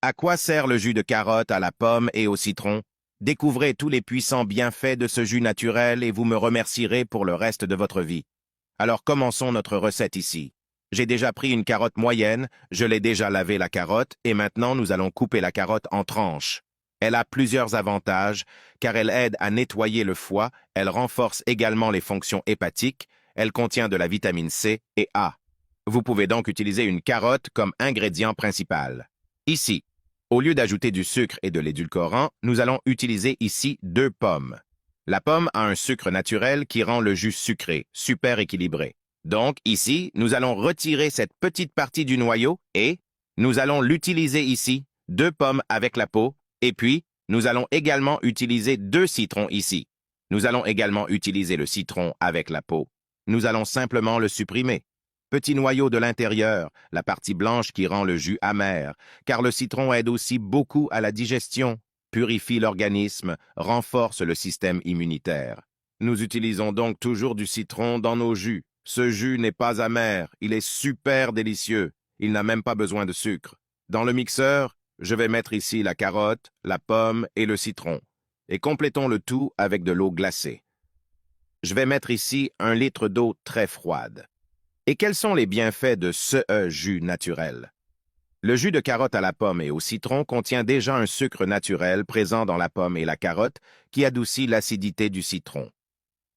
À quoi sert le jus de carotte à la pomme et au citron? Découvrez tous les puissants bienfaits de ce jus naturel et vous me remercierez pour le reste de votre vie. Alors commençons notre recette ici. J'ai déjà pris une carotte moyenne, je l'ai déjà lavé la carotte et maintenant nous allons couper la carotte en tranches. Elle a plusieurs avantages car elle aide à nettoyer le foie, elle renforce également les fonctions hépatiques, elle contient de la vitamine C et A. Vous pouvez donc utiliser une carotte comme ingrédient principal. Ici, au lieu d'ajouter du sucre et de l'édulcorant, nous allons utiliser ici 2 pommes. La pomme a un sucre naturel qui rend le jus sucré, super équilibré. Donc ici, nous allons retirer cette petite partie du noyau et nous allons l'utiliser ici, 2 pommes avec la peau, et puis nous allons également utiliser 2 citrons ici. Nous allons également utiliser le citron avec la peau. Nous allons simplement le supprimer. Petit noyau de l'intérieur, la partie blanche qui rend le jus amer, car le citron aide aussi beaucoup à la digestion, purifie l'organisme, renforce le système immunitaire. Nous utilisons donc toujours du citron dans nos jus. Ce jus n'est pas amer, il est super délicieux. Il n'a même pas besoin de sucre. Dans le mixeur, je vais mettre ici la carotte, la pomme et le citron. Et complétons le tout avec de l'eau glacée. Je vais mettre ici 1 litre d'eau très froide. Et quels sont les bienfaits de ce jus naturel? Le jus de carotte à la pomme et au citron contient déjà un sucre naturel présent dans la pomme et la carotte qui adoucit l'acidité du citron.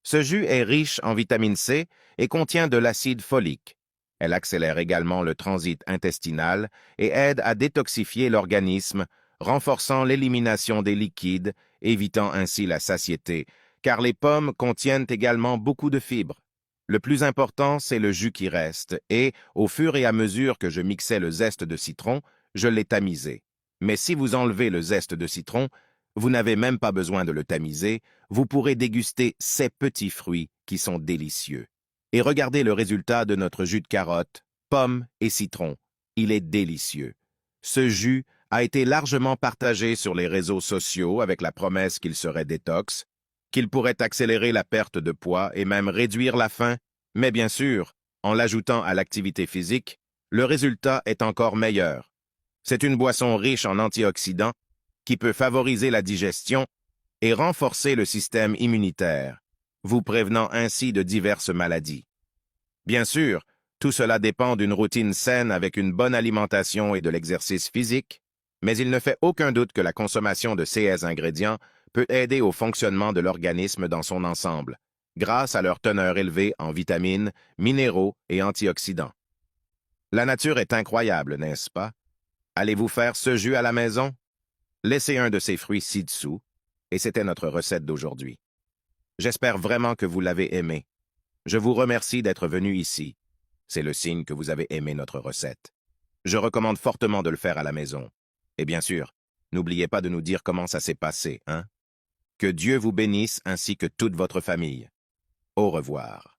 Ce jus est riche en vitamine C et contient de l'acide folique. Elle accélère également le transit intestinal et aide à détoxifier l'organisme, renforçant l'élimination des liquides, évitant ainsi la satiété, car les pommes contiennent également beaucoup de fibres. Le plus important, c'est le jus qui reste, et, au fur et à mesure que je mixais le zeste de citron, je l'ai tamisé. Mais si vous enlevez le zeste de citron, vous n'avez même pas besoin de le tamiser, vous pourrez déguster ces petits fruits qui sont délicieux. Et regardez le résultat de notre jus de carotte, pomme et citron. Il est délicieux. Ce jus a été largement partagé sur les réseaux sociaux avec la promesse qu'il serait détox, qu'il pourrait accélérer la perte de poids et même réduire la faim, mais bien sûr, en l'ajoutant à l'activité physique, le résultat est encore meilleur. C'est une boisson riche en antioxydants qui peut favoriser la digestion et renforcer le système immunitaire, vous prévenant ainsi de diverses maladies. Bien sûr, tout cela dépend d'une routine saine avec une bonne alimentation et de l'exercice physique, mais il ne fait aucun doute que la consommation de ces ingrédients peut aider au fonctionnement de l'organisme dans son ensemble, grâce à leur teneur élevée en vitamines, minéraux et antioxydants. La nature est incroyable, n'est-ce pas? Allez-vous faire ce jus à la maison? Laissez un de ces fruits ci-dessous, et c'était notre recette d'aujourd'hui. J'espère vraiment que vous l'avez aimé. Je vous remercie d'être venu ici. C'est le signe que vous avez aimé notre recette. Je recommande fortement de le faire à la maison. Et bien sûr, n'oubliez pas de nous dire comment ça s'est passé, hein? Que Dieu vous bénisse ainsi que toute votre famille. Au revoir.